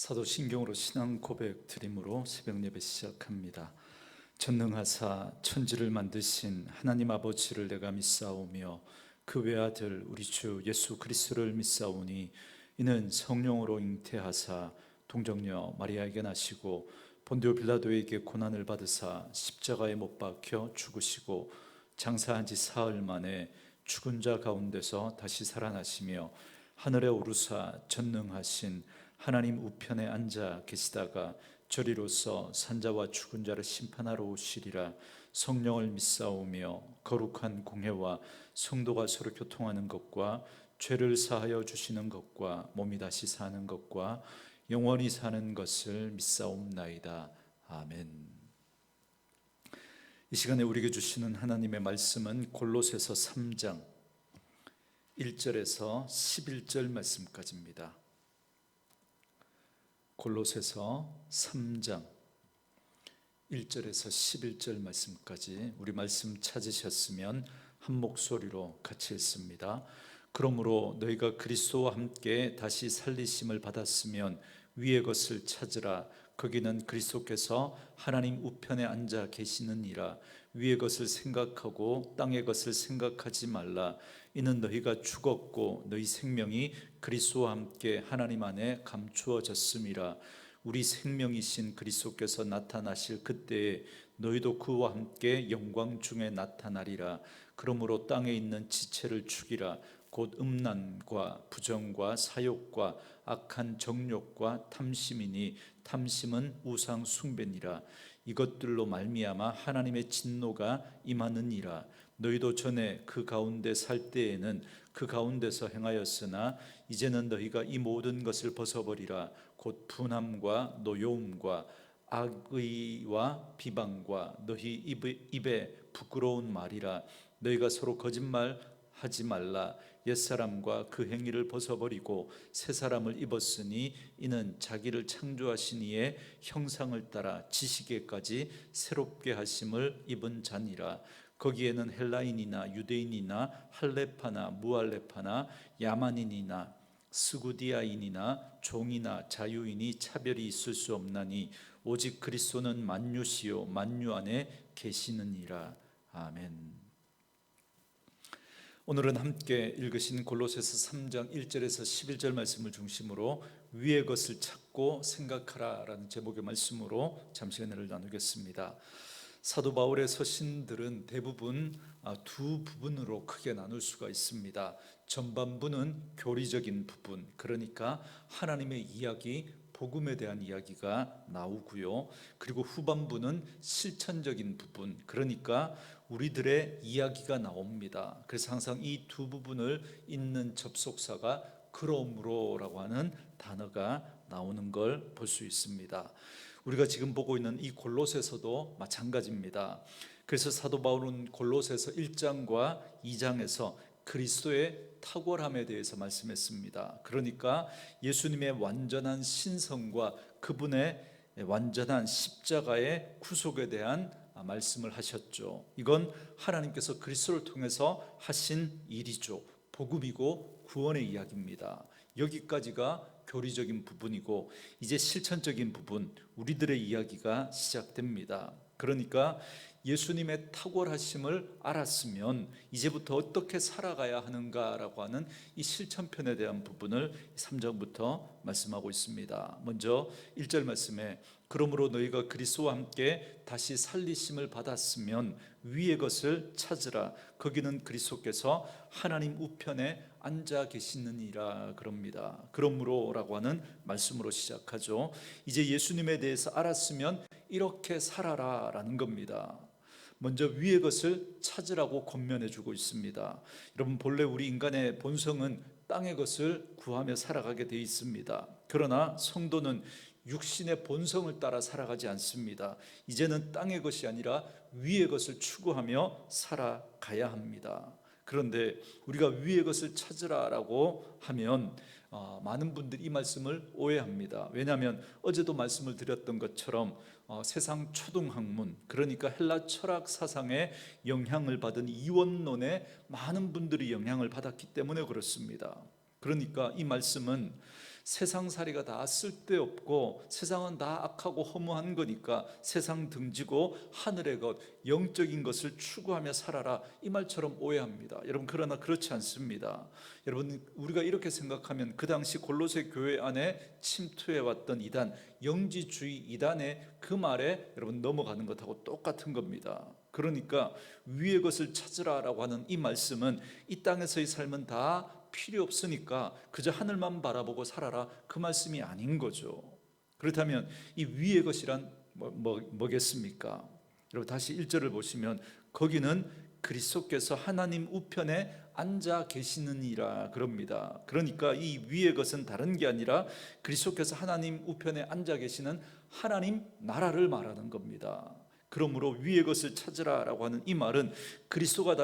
사도신경으로 신앙 고백 드림으로 새벽 예배 시작합니다. 전능하사 천지를 만드신 하나님 아버지를 내가 믿사오며 그 외아들 우리 주 예수 그리스도를 믿사오니 이는 성령으로 잉태하사 동정녀 마리아에게 나시고 본디오 빌라도에게 고난을 받으사 십자가에 못 박혀 죽으시고 장사한 지 사흘 만에 죽은 자 가운데서 다시 살아나시며 하늘에 오르사 전능하신 하나님 우편에 앉아 계시다가 저리로서 산자와 죽은 자를 심판하러 오시리라. 성령을 믿사오며 거룩한 공회와 성도가 서로 교통하는 것과 죄를 사하여 주시는 것과 몸이 다시 사는 것과 영원히 사는 것을 믿사옵나이다. 아멘. 이 시간에 우리에게 주시는 하나님의 말씀은 골로새서 3장 1절에서 11절 말씀까지입니다. 골로새서 3장 1절에서 11절 말씀까지 우리 말씀 찾으셨으면 한 목소리로 같이 읽습니다. 그러므로 너희가 그리스도와 함께 다시 살리심을 받았으면 위의 것을 찾으라. 거기는 그리스도께서 하나님 우편에 앉아 계시느니라. 위의 것을 생각하고 땅의 것을 생각하지 말라. 이는 너희가 죽었고 너희 생명이 그리스도와 함께 하나님 안에 감추어졌음이라. 우리 생명이신 그리스도께서 나타나실 그때에 너희도 그와 함께 영광 중에 나타나리라. 그러므로 땅에 있는 지체를 죽이라. 곧 음란과 부정과 사욕과 악한 정욕과 탐심이니 탐심은 우상 숭배니라. 이것들로 말미암아 하나님의 진노가 임하느니라. 너희도 전에 그 가운데 살 때에는 그 가운데서 행하였으나 이제는 너희가 이 모든 것을 벗어버리라. 곧 분함과 노여움과 악의와 비방과 너희 입에 부끄러운 말이라. 너희가 서로 거짓말하지 말라. 옛사람과 그 행위를 벗어버리고 새 사람을 입었으니 이는 자기를 창조하신 이의 형상을 따라 지식에까지 새롭게 하심을 입은 자니라. 거기에는 헬라인이나 유대인이나 할레파나 무할레파나 야만인이나 스구디아인이나 종이나 자유인이 차별이 있을 수 없나니 오직 그리스도는 만유시요 만유 안에 계시느니라. 아멘. 오늘은 함께 읽으신 골로새서 3장 1절에서 11절 말씀을 중심으로 위의 것을 찾고 생각하라 라는 제목의 말씀으로 잠시 은혜를 나누겠습니다. 사도 바울의 서신들은 대부분 두 부분으로 크게 나눌 수가 있습니다. 전반부는 교리적인 부분, 그러니까 하나님의 이야기, 복음에 대한 이야기가 나오고요. 그리고 후반부는 실천적인 부분, 그러니까 우리들의 이야기가 나옵니다. 그래서 항상 이 두 부분을 잇는 접속사가 그러므로라고 하는 단어가 나오는 걸 볼 수 있습니다. 우리가 지금 보고 있는 이 골로새서도 마찬가지입니다. 그래서 사도 바울은 골로새서 1장과 2장에서 그리스도의 탁월함에 대해서 말씀했습니다. 그러니까 예수님의 완전한 신성과 그분의 완전한 십자가의 구속에 대한 말씀을 하셨죠. 이건 하나님께서 그리스도를 통해서 하신 일이죠. 복음이고 구원의 이야기입니다. 여기까지가 교리적인 부분이고 이제 실천적인 부분, 우리들의 이야기가 시작됩니다. 그러니까 예수님의 탁월하심을 알았으면 이제부터 어떻게 살아가야 하는가라고 하는 이 실천편에 대한 부분을 3장부터 말씀하고 있습니다. 먼저 1절 말씀에 그러므로 너희가 그리스도와 함께 다시 살리심을 받았으면 위의 것을 찾으라. 거기는 그리스도께서 하나님 우편에 앉아 계시느니라 그럽니다. 그러므로라고 하는 말씀으로 시작하죠. 이제 예수님에 대해서 알았으면 이렇게 살아라 라는 겁니다. 먼저 위의 것을 찾으라고 권면해 주고 있습니다. 여러분, 본래 우리 인간의 본성은 땅의 것을 구하며 살아가게 되어 있습니다. 그러나 성도는 육신의 본성을 따라 살아가지 않습니다. 이제는 땅의 것이 아니라 위의 것을 추구하며 살아가야 합니다. 그런데 우리가 위의 것을 찾으라라고 하면 많은 분들이 이 말씀을 오해합니다. 왜냐하면 어제도 말씀을 드렸던 것처럼 세상 초등학문, 그러니까 헬라 철학 사상의 영향을 받은 이원론에 많은 분들이 영향을 받았기 때문에 그렇습니다. 그러니까 이 말씀은 세상살이가 다 쓸데없고 세상은 다 악하고 허무한 거니까 세상 등지고 하늘의 것, 영적인 것을 추구하며 살아라, 이 말처럼 오해합니다. 여러분, 그러나 그렇지 않습니다. 여러분, 우리가 이렇게 생각하면 그 당시 골로새 교회 안에 침투해왔던 이단, 영지주의 이단의 그 말에 여러분 넘어가는 것하고 똑같은 겁니다. 그러니까 위의 것을 찾으라라고 하는 이 말씀은 이 땅에서의 삶은 다 필요 없으니까 그저 하늘만 바라보고 살아라, 그 말씀이 아닌 거죠. 그렇다면 이 위의 것이란 뭐겠습니까? 여러분, 다시 1절을 보시면 거기는 그리스도께서 하나님 우편에 앉아 계시느니라 그럽니다. 그러니까 이 위의 것은 다른 게 아니라 그리스도께서 하나님 우편에 앉아 계시는 하나님 나라를 말하는 겁니다. 그러므로 위의 것을 찾으라라고 하는 이 말은 그리스도가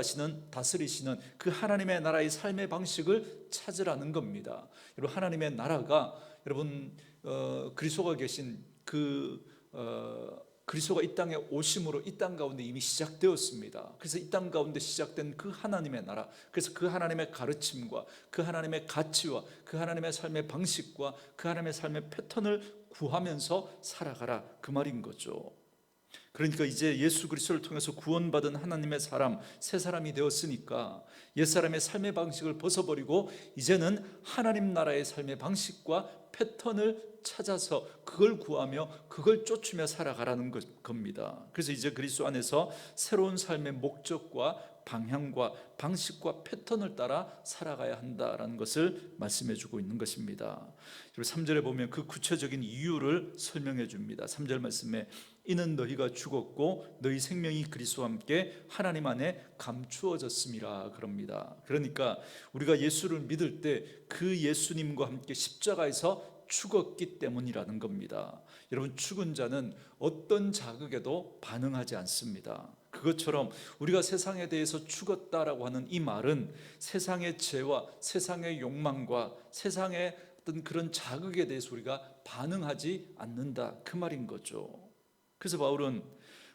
다스리시는 그 하나님의 나라의 삶의 방식을 찾으라는 겁니다. 여러분, 하나님의 나라가 여러분 그리스도가 계신 그리스도가 이 땅에 오심으로 이 땅 가운데 이미 시작되었습니다. 그래서 이 땅 가운데 시작된 그 하나님의 나라, 그래서 그 하나님의 가르침과 그 하나님의 가치와 그 하나님의 삶의 방식과 그 하나님의 삶의 패턴을 구하면서 살아가라, 그 말인 거죠. 그러니까 이제 예수 그리스도를 통해서 구원받은 하나님의 사람, 새 사람이 되었으니까 옛사람의 삶의 방식을 벗어버리고 이제는 하나님 나라의 삶의 방식과 패턴을 찾아서 그걸 구하며 그걸 쫓으며 살아가라는 겁니다. 그래서 이제 그리스도 안에서 새로운 삶의 목적과 방향과 방식과 패턴을 따라 살아가야 한다라는 것을 말씀해 주고 있는 것입니다. 3절에 보면 그 구체적인 이유를 설명해 줍니다. 3절 말씀에 이는 너희가 죽었고 너희 생명이 그리스도와 함께 하나님 안에 감추어졌음이라 그럽니다. 그러니까 우리가 예수를 믿을 때 그 예수님과 함께 십자가에서 죽었기 때문이라는 겁니다. 여러분, 죽은 자는 어떤 자극에도 반응하지 않습니다. 그것처럼 우리가 세상에 대해서 죽었다라고 하는 이 말은 세상의 죄와 세상의 욕망과 세상의 어떤 그런 자극에 대해서 우리가 반응하지 않는다, 그 말인 거죠. 그래서 바울은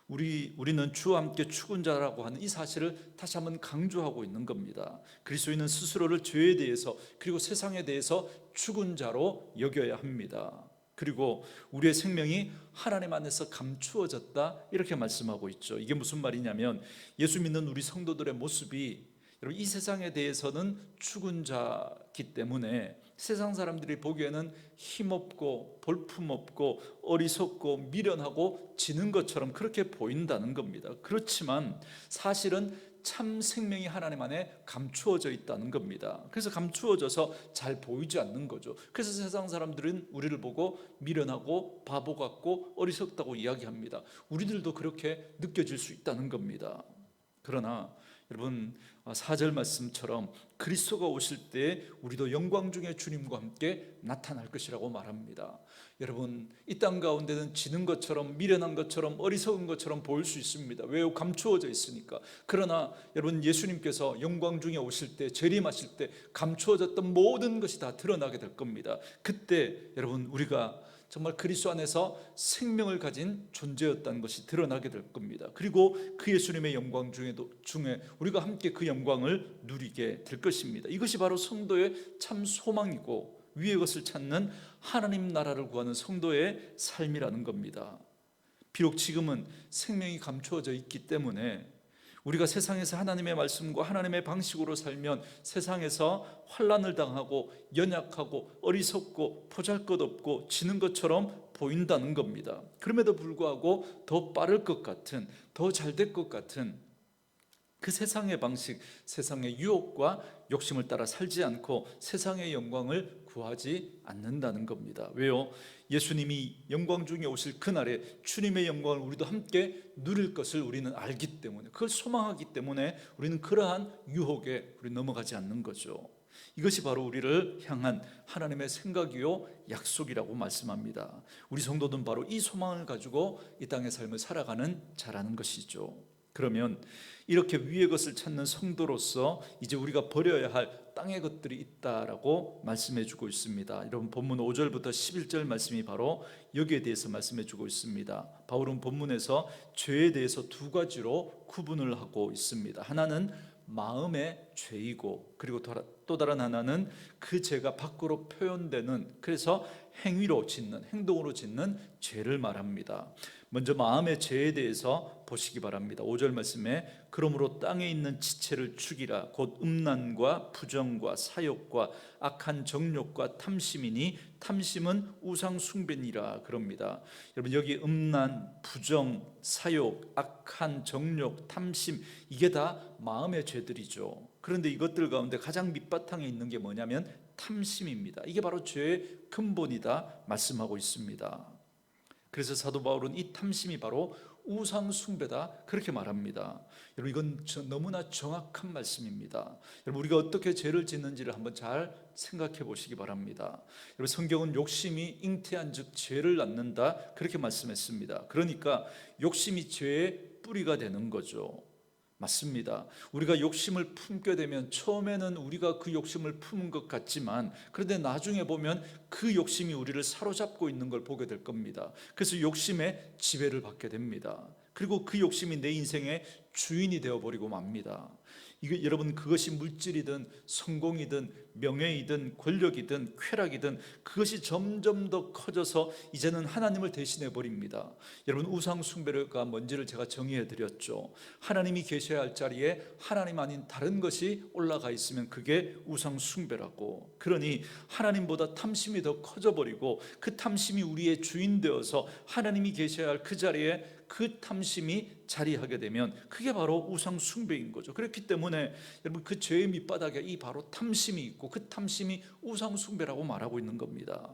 우리는 주와 함께 죽은 자라고 하는 이 사실을 다시 한번 강조하고 있는 겁니다. 그리스도인은 스스로를 죄에 대해서 그리고 세상에 대해서 죽은 자로 여겨야 합니다. 그리고 우리의 생명이 하나님 안에서 감추어졌다, 이렇게 말씀하고 있죠. 이게 무슨 말이냐면 예수 믿는 우리 성도들의 모습이 여러분 이 세상에 대해서는 죽은 자기 때문에 세상 사람들이 보기에는 힘없고 볼품없고 어리석고 미련하고 지는 것처럼 그렇게 보인다는 겁니다. 그렇지만 사실은 참 생명이 하나님 안에 감추어져 있다는 겁니다. 그래서 감추어져서 잘 보이지 않는 거죠. 그래서 세상 사람들은 우리를 보고 미련하고 바보 같고 어리석다고 이야기합니다. 우리들도 그렇게 느껴질 수 있다는 겁니다. 그러나 여러분, 4절 말씀처럼 그리스도가 오실 때 우리도 영광 중에 주님과 함께 나타날 것이라고 말합니다. 여러분, 이 땅 가운데는 지는 것처럼 미련한 것처럼 어리석은 것처럼 보일 수 있습니다. 왜요? 감추어져 있으니까. 그러나 여러분, 예수님께서 영광 중에 오실 때, 재림하실 때 감추어졌던 모든 것이 다 드러나게 될 겁니다. 그때 여러분, 우리가 정말 그리스도 안에서 생명을 가진 존재였다는 것이 드러나게 될 겁니다. 그리고 그 예수님의 영광 중에 우리가 함께 그 영광을 누리게 될 것입니다. 이것이 바로 성도의 참 소망이고 위의 것을 찾는 하나님 나라를 구하는 성도의 삶이라는 겁니다. 비록 지금은 생명이 감추어져 있기 때문에 우리가 세상에서 하나님의 말씀과 하나님의 방식으로 살면 세상에서 환난을 당하고 연약하고 어리석고 보잘것없고 지는 것처럼 보인다는 겁니다. 그럼에도 불구하고 더 빠를 것 같은, 더 잘 될 것 같은 그 세상의 방식, 세상의 유혹과 욕심을 따라 살지 않고 세상의 영광을 구하지 않는다는 겁니다. 왜요? 예수님이 영광 중에 오실 그날에 주님의 영광을 우리도 함께 누릴 것을 우리는 알기 때문에, 그걸 소망하기 때문에 우리는 그러한 유혹에 넘어가지 않는 거죠. 이것이 바로 우리를 향한 하나님의 생각이요 약속이라고 말씀합니다. 우리 성도는 바로 이 소망을 가지고 이 땅의 삶을 살아가는 자라는 것이죠. 그러면 이렇게 위의 것을 찾는 성도로서 이제 우리가 버려야 할 땅의 것들이 있다라고 말씀해 주고 있습니다. 여러분 본문 5절부터 11절 말씀이 바로 여기에 대해서 말씀해 주고 있습니다. 바울은 본문에서 죄에 대해서 두 가지로 구분을 하고 있습니다. 하나는 마음의 죄이고, 그리고 또 다른 하나는 그 죄가 밖으로 표현되는, 그래서 행위로 짓는, 행동으로 짓는 죄를 말합니다. 먼저 마음의 죄에 대해서 보시기 바랍니다. 5절 말씀에 그러므로 땅에 있는 지체를 죽이라. 곧 음란과 부정과 사욕과 악한 정욕과 탐심이니 탐심은 우상 숭배니라 그럽니다. 여러분 여기 음란, 부정, 사욕, 악한 정욕, 탐심, 이게 다 마음의 죄들이죠. 그런데 이것들 가운데 가장 밑바탕에 있는 게 뭐냐면 탐심입니다. 이게 바로 죄의 근본이다 말씀하고 있습니다. 그래서 사도 바울은 이 탐심이 바로 우상 숭배다 그렇게 말합니다. 여러분 이건 너무나 정확한 말씀입니다. 여러분 우리가 어떻게 죄를 짓는지를 한번 잘 생각해 보시기 바랍니다. 여러분 성경은 욕심이 잉태한즉 죄를 낳는다 그렇게 말씀했습니다. 그러니까 욕심이 죄의 뿌리가 되는 거죠. 맞습니다. 우리가 욕심을 품게 되면 처음에는 우리가 그 욕심을 품은 것 같지만, 그런데 나중에 보면 그 욕심이 우리를 사로잡고 있는 걸 보게 될 겁니다. 그래서 욕심의 지배를 받게 됩니다. 그리고 그 욕심이 내 인생의 주인이 되어버리고 맙니다. 여러분 그것이 물질이든 성공이든 명예이든 권력이든 쾌락이든 그것이 점점 더 커져서 이제는 하나님을 대신해 버립니다. 여러분 우상 숭배가 뭔지를 제가 정의해 드렸죠. 하나님이 계셔야 할 자리에 하나님 아닌 다른 것이 올라가 있으면 그게 우상 숭배라고. 그러니 하나님보다 탐심이 더 커져 버리고 그 탐심이 우리의 주인 되어서 하나님이 계셔야 할 그 자리에 그 탐심이 자리하게 되면 그게 바로 우상 숭배인 거죠. 그렇기 때문에 여러분 그 죄의 밑바닥에 이 바로 탐심이 있고 그 탐심이 우상 숭배라고 말하고 있는 겁니다.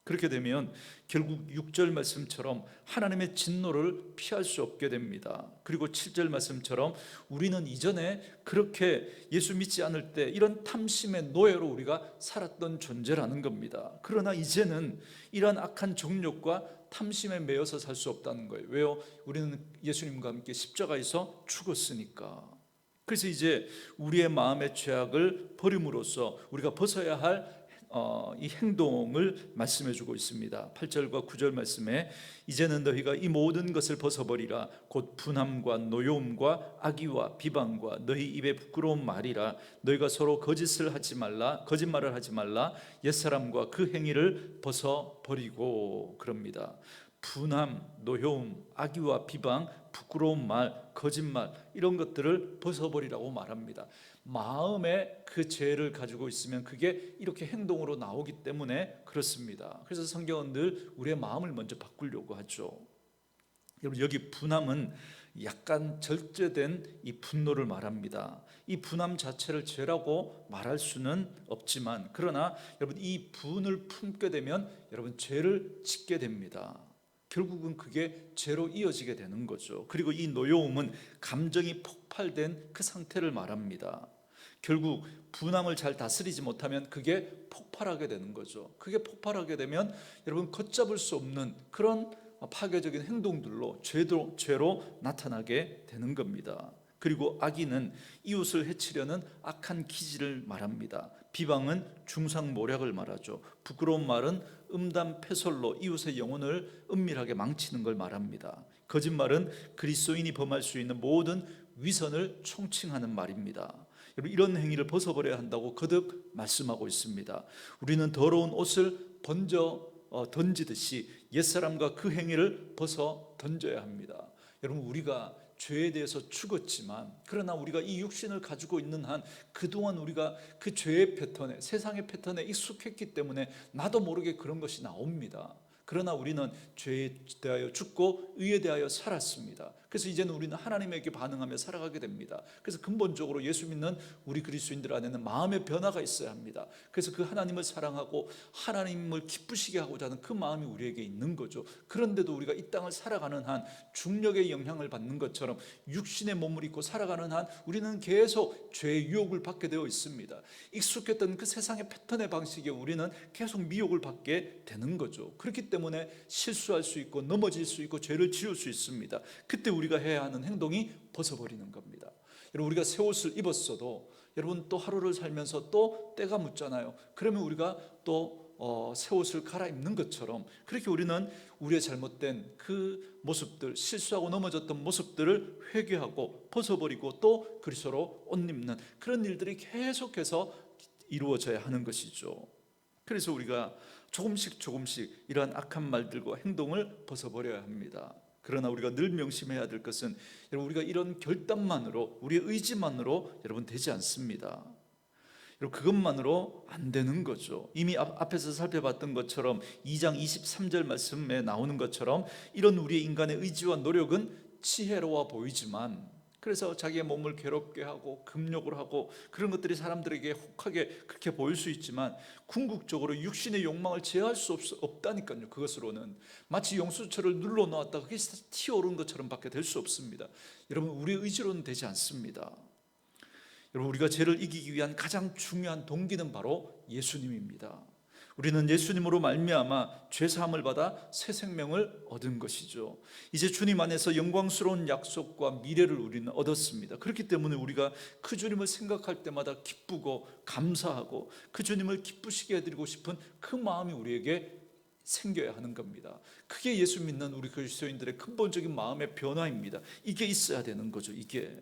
그렇게 되면 결국 6절 말씀처럼 하나님의 진노를 피할 수 없게 됩니다. 그리고 7절 말씀처럼 우리는 이전에 그렇게 예수 믿지 않을 때 이런 탐심의 노예로 우리가 살았던 존재라는 겁니다. 그러나 이제는 이런 악한 정욕과 탐심에 매여서 살 수 없다는 거예요. 왜요? 우리는 예수님과 함께 십자가에서 죽었으니까. 그래서 이제 우리의 마음의 죄악을 버림으로써 우리가 벗어야 할 이 행동을 말씀해 주고 있습니다. 8절과 9절 말씀에 이제는 너희가 이 모든 것을 벗어버리라. 곧 분함과 노여움과 악의와 비방과 너희 입에 부끄러운 말이라. 너희가 서로 거짓말을 하지 말라. 옛사람과 그 행위를 벗어버리고 그럽니다. 분함, 노여움, 악의와 비방, 부끄러운 말, 거짓말 이런 것들을 벗어버리라고 말합니다. 마음에 그 죄를 가지고 있으면 그게 이렇게 행동으로 나오기 때문에 그렇습니다. 그래서 성경은 늘 우리의 마음을 먼저 바꾸려고 하죠. 여러분 여기 분함은 약간 절제된 이 분노를 말합니다. 이 분함 자체를 죄라고 말할 수는 없지만, 그러나 여러분 이 분을 품게 되면 여러분 죄를 짓게 됩니다. 결국은 그게 죄로 이어지게 되는 거죠. 그리고 이 노여움은 감정이 폭발된 그 상태를 말합니다. 결국 분함을 잘 다스리지 못하면 그게 폭발하게 되는 거죠. 그게 폭발하게 되면 여러분 걷잡을 수 없는 그런 파괴적인 행동들로 죄로 나타나게 되는 겁니다. 그리고 악의는 이웃을 해치려는 악한 기질을 말합니다. 비방은 중상모략을 말하죠. 부끄러운 말은 음담패설로 이웃의 영혼을 은밀하게 망치는 걸 말합니다. 거짓말은 그리스도인이 범할 수 있는 모든 위선을 총칭하는 말입니다. 여러분 이런 행위를 벗어버려야 한다고 거듭 말씀하고 있습니다. 우리는 더러운 옷을 던지듯이 옛사람과 그 행위를 벗어 던져야 합니다. 여러분 우리가 죄에 대해서 죽었지만, 그러나 우리가 이 육신을 가지고 있는 한 그동안 우리가 그 죄의 패턴에, 세상의 패턴에 익숙했기 때문에 나도 모르게 그런 것이 나옵니다. 그러나 우리는 죄에 대하여 죽고 의에 대하여 살았습니다. 그래서 이제는 우리는 하나님에게 반응하며 살아가게 됩니다. 그래서 근본적으로 예수 믿는 우리 그리스도인들 안에는 마음의 변화가 있어야 합니다. 그래서 그 하나님을 사랑하고 하나님을 기쁘시게 하고자 하는 그 마음이 우리에게 있는 거죠. 그런데도 우리가 이 땅을 살아가는 한 중력의 영향을 받는 것처럼 육신의 몸을 입고 살아가는 한 우리는 계속 죄의 유혹을 받게 되어 있습니다. 익숙했던 그 세상의 패턴의 방식에 우리는 계속 미혹을 받게 되는 거죠. 그렇기 때문에 때문에 실수할 수 있고 넘어질 수 있고 죄를 지을 수 있습니다. 그때 우리가 해야 하는 행동이 벗어버리는 겁니다. 여러분, 우리가 새 옷을 입었어도 여러분 또 하루를 살면서 또 때가 묻잖아요. 그러면 우리가 또 새 옷을 갈아입는 것처럼 그렇게 우리는 우리의 잘못된 그 모습들, 실수하고 넘어졌던 모습들을 회개하고 벗어버리고 또 그리스도로 옷 입는 그런 일들이 계속해서 이루어져야 하는 것이죠. 그래서 우리가 조금씩 이러한 악한 말들과 행동을 벗어버려야 합니다. 그러나 우리가 늘 명심해야 될 것은 여러분, 우리가 이런 결단만으로, 우리의 의지만으로 여러분 되지 않습니다. 여러분, 그것만으로 안 되는 거죠. 이미 앞에서 살펴봤던 것처럼 2장 23절 말씀에 나오는 것처럼 이런 우리의 인간의 의지와 노력은 지혜로워 보이지만, 그래서 자기의 몸을 괴롭게 하고 금욕을 하고 그런 것들이 사람들에게 혹하게 그렇게 보일 수 있지만 궁극적으로 육신의 욕망을 제어할 수 없다니까요. 그것으로는 마치 용수철을 눌러놓았다가 그게 튀어오른 것처럼 밖에 될 수 없습니다. 여러분, 우리의 의지로는 되지 않습니다. 여러분, 우리가 죄를 이기기 위한 가장 중요한 동기는 바로 예수님입니다. 우리는 예수님으로 말미암아 죄 사함을 받아 새 생명을 얻은 것이죠. 이제 주님 안에서 영광스러운 약속과 미래를 우리는 얻었습니다. 그렇기 때문에 우리가 그 주님을 생각할 때마다 기쁘고 감사하고 그 주님을 기쁘시게 해드리고 싶은 그 마음이 우리에게 생겨야 하는 겁니다. 그게 예수 믿는 우리 그리스도인들의 근본적인 마음의 변화입니다. 이게 있어야 되는 거죠. 이게.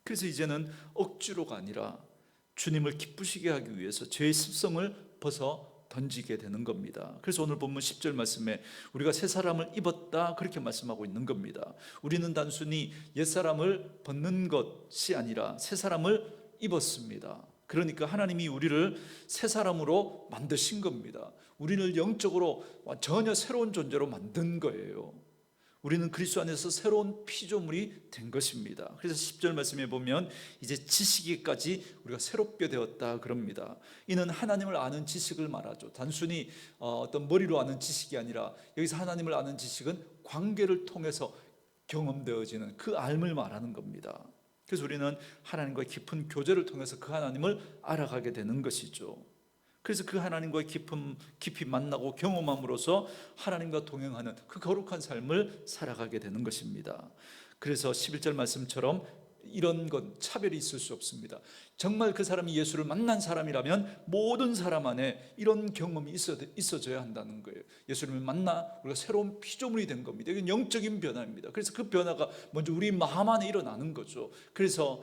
그래서 이제는 억지로가 아니라 주님을 기쁘시게 하기 위해서 죄의 습성을 벗어 던지게 되는 겁니다. 그래서 오늘 본문 10절 말씀에 우리가 새 사람을 입었다 그렇게 말씀하고 있는 겁니다. 우리는 단순히 옛사람을 벗는 것이 아니라 새 사람을 입었습니다. 그러니까 하나님이 우리를 새 사람으로 만드신 겁니다. 우리를 영적으로 전혀 새로운 존재로 만든 거예요. 우리는 그리스도 안에서 새로운 피조물이 된 것입니다. 그래서 10절 말씀에 보면 이제 지식에까지 우리가 새롭게 되었다 그럽니다. 이는 하나님을 아는 지식을 말하죠. 단순히 어떤 머리로 아는 지식이 아니라 여기서 하나님을 아는 지식은 관계를 통해서 경험되어지는 그 알을 말하는 겁니다. 그래서 우리는 하나님과의 깊은 교제를 통해서 그 하나님을 알아가게 되는 것이죠. 그래서 그 하나님과의 깊이 만나고 경험함으로써 하나님과 동행하는 그 거룩한 삶을 살아가게 되는 것입니다. 그래서 11절 말씀처럼 이런 건 차별이 있을 수 없습니다. 정말 그 사람이 예수를 만난 사람이라면 모든 사람 안에 이런 경험이 있어져야 한다는 거예요. 예수님을 만나 우리가 새로운 피조물이 된 겁니다. 이건 영적인 변화입니다. 그래서 그 변화가 먼저 우리 마음 안에 일어나는 거죠. 그래서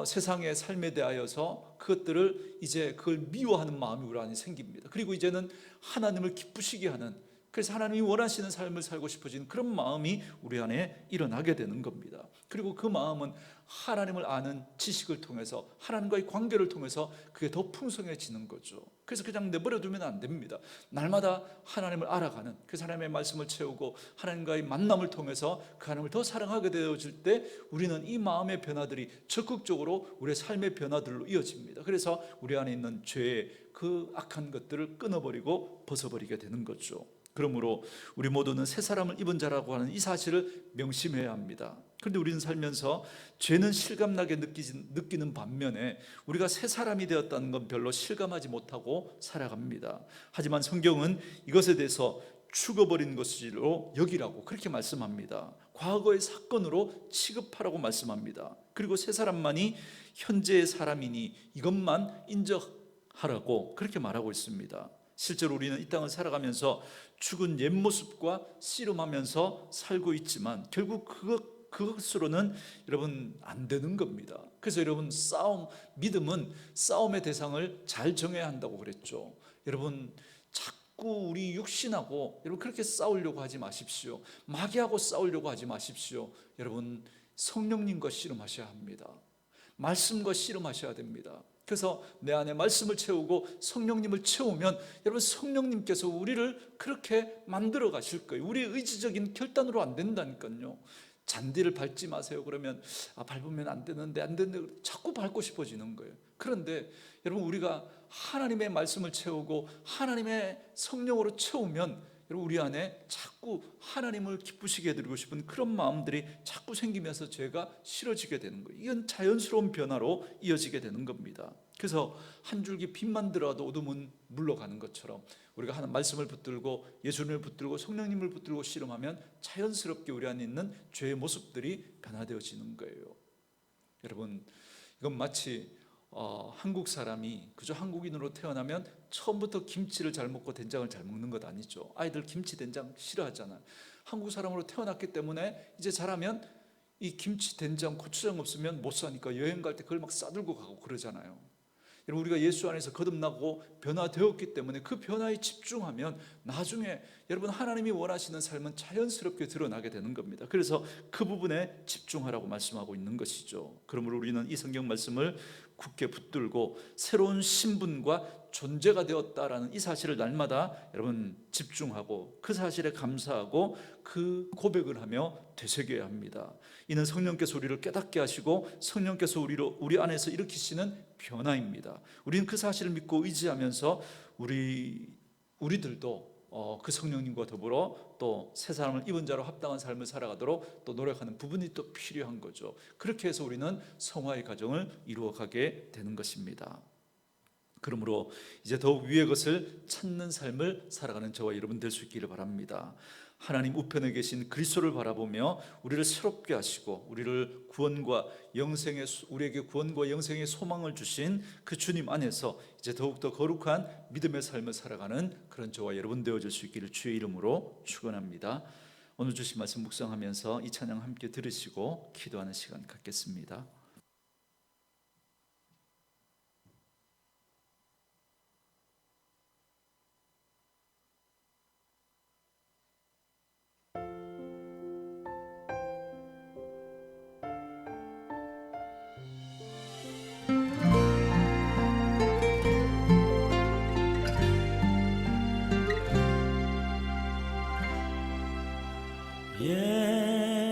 세상의 삶에 대하여서 그것들을 이제 그걸 미워하는 마음이 우리 안에 생깁니다. 그리고 이제는 하나님을 기쁘시게 하는, 그래서 하나님이 원하시는 삶을 살고 싶어지는 그런 마음이 우리 안에 일어나게 되는 겁니다. 그리고 그 마음은 하나님을 아는 지식을 통해서 하나님과의 관계를 통해서 그게 더 풍성해지는 거죠. 그래서 그냥 내버려 두면 안 됩니다. 날마다 하나님을 알아가는, 그 하나님의 말씀을 채우고 하나님과의 만남을 통해서 그 하나님을 더 사랑하게 되어질 때 우리는 이 마음의 변화들이 적극적으로 우리의 삶의 변화들로 이어집니다. 그래서 우리 안에 있는 죄의 그 악한 것들을 끊어버리고 벗어버리게 되는 거죠. 그러므로 우리 모두는 새 사람을 입은 자라고 하는 이 사실을 명심해야 합니다. 그런데 우리는 살면서 죄는 실감나게 느끼는 반면에 우리가 새 사람이 되었다는 건 별로 실감하지 못하고 살아갑니다. 하지만 성경은 이것에 대해서 죽어버린 것으로 여기라고 그렇게 말씀합니다. 과거의 사건으로 취급하라고 말씀합니다. 그리고 새 사람만이 현재의 사람이니 이것만 인정하라고 그렇게 말하고 있습니다. 실제로 우리는 이 땅을 살아가면서 죽은 옛 모습과 씨름하면서 살고 있지만 결국 그것으로는 여러분 안 되는 겁니다. 그래서 여러분 믿음은 싸움의 대상을 잘 정해야 한다고 그랬죠. 여러분 자꾸 우리 육신하고 여러분 그렇게 싸우려고 하지 마십시오. 마귀하고 싸우려고 하지 마십시오. 여러분 성령님과 씨름하셔야 합니다. 말씀과 씨름하셔야 됩니다. 그래서 내 안에 말씀을 채우고 성령님을 채우면 여러분 성령님께서 우리를 그렇게 만들어 가실 거예요. 우리의 의지적인 결단으로 안 된다니까요. 잔디를 밟지 마세요. 그러면 밟으면 안 되는데 자꾸 밟고 싶어지는 거예요. 그런데 여러분 우리가 하나님의 말씀을 채우고 하나님의 성령으로 채우면 여러분, 우리 안에 자꾸 하나님을 기쁘시게 해드리고 싶은 그런 마음들이 자꾸 생기면서 죄가 싫어지게 되는 거예요. 이건 자연스러운 변화로 이어지게 되는 겁니다. 그래서 한 줄기 빛만 들어도 어둠은 물러가는 것처럼 우리가 하는 말씀을 붙들고 예수님을 붙들고 성령님을 붙들고 씨름하면 자연스럽게 우리 안에 있는 죄의 모습들이 변화되어지는 거예요. 여러분, 이건 마치 한국 사람이 그저 한국인으로 태어나면 처음부터 김치를 잘 먹고 된장을 잘 먹는 것 아니죠. 아이들 김치 된장 싫어하잖아요. 한국 사람으로 태어났기 때문에 이제 자라면 이 김치 된장 고추장 없으면 못 사니까 여행 갈 때 그걸 막 싸들고 가고 그러잖아요. 여러분, 우리가 예수 안에서 거듭나고 변화되었기 때문에 그 변화에 집중하면 나중에 여러분 하나님이 원하시는 삶은 자연스럽게 드러나게 되는 겁니다. 그래서 그 부분에 집중하라고 말씀하고 있는 것이죠. 그러므로 우리는 이 성경 말씀을 굳게 붙들고 새로운 신분과 존재가 되었다라는 이 사실을 날마다 여러분 집중하고 그 사실에 감사하고 그 고백을 하며 되새겨야 합니다. 이는 성령께서 우리를 깨닫게 하시고 성령께서 우리 안에서 일으키시는 변화입니다. 우리는 그 사실을 믿고 의지하면서 우리들도 그 성령님과 더불어 또 새 사람을 입은 자로 합당한 삶을 살아가도록 또 노력하는 부분이 또 필요한 거죠. 그렇게 해서 우리는 성화의 과정을 이루어가게 되는 것입니다. 그러므로 이제 더욱 위의 것을 찾는 삶을 살아가는 저와 여러분 될 수 있기를 바랍니다. 하나님 우편에 계신 그리스도를 바라보며 우리를 새롭게 하시고 우리에게 구원과 영생의 소망을 주신 그 주님 안에서 이제 더욱더 거룩한 믿음의 삶을 살아가는 그런 저와 여러분 되어질 수 있기를 주의 이름으로 축원합니다. 오늘 주신 말씀 묵상하면서 이 찬양 함께 들으시고 기도하는 시간 갖겠습니다.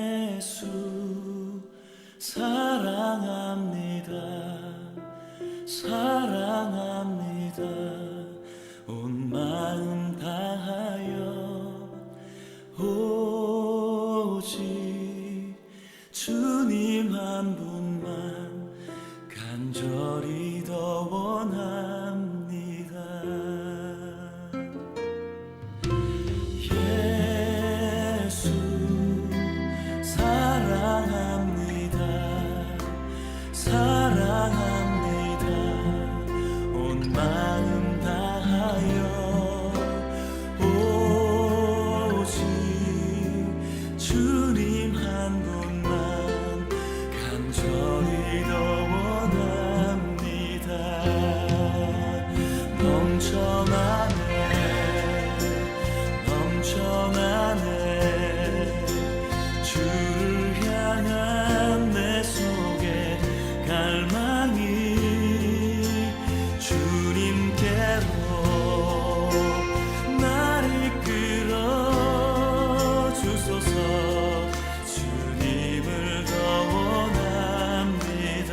예수 사랑합니다. 사랑합니다. 온 마음 다하여 오직 주님 한 분만 간절히 더 원합니다. 사랑합니다. 온 마음 다하여 오직 주님 한 분만 간절히 더 원합니다. 넘쳐나네 주를 향한 내 속에 갈망이 주님께로 날 이끌어 주소서. 주님을 더 원합니다.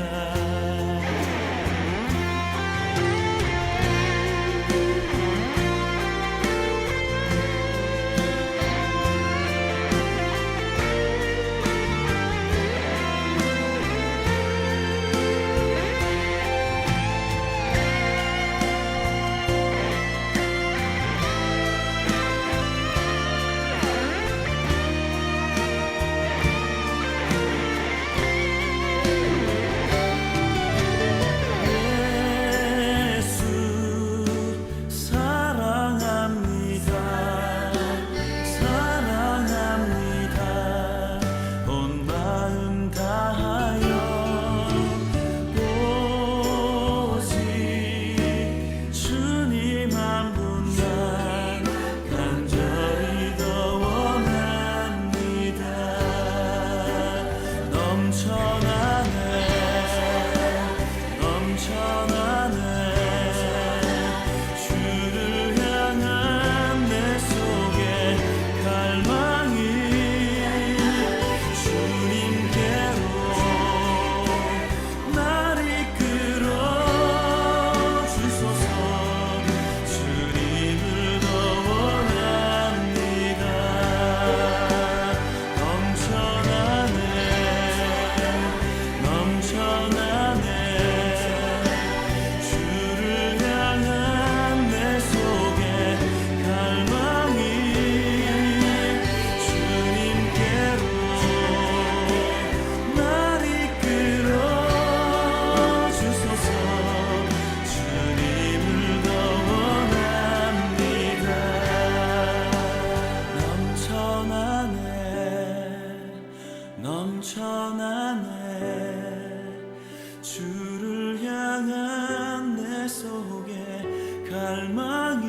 주를 향한 내 속에 갈망이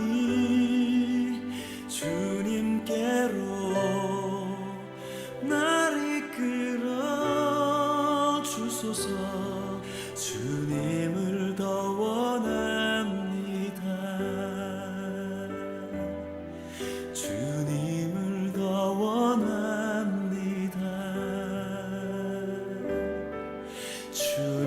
주님께로 날 이끌어 주소서. 주님을 더 원합니다. 주님을 더 원합니다. 주님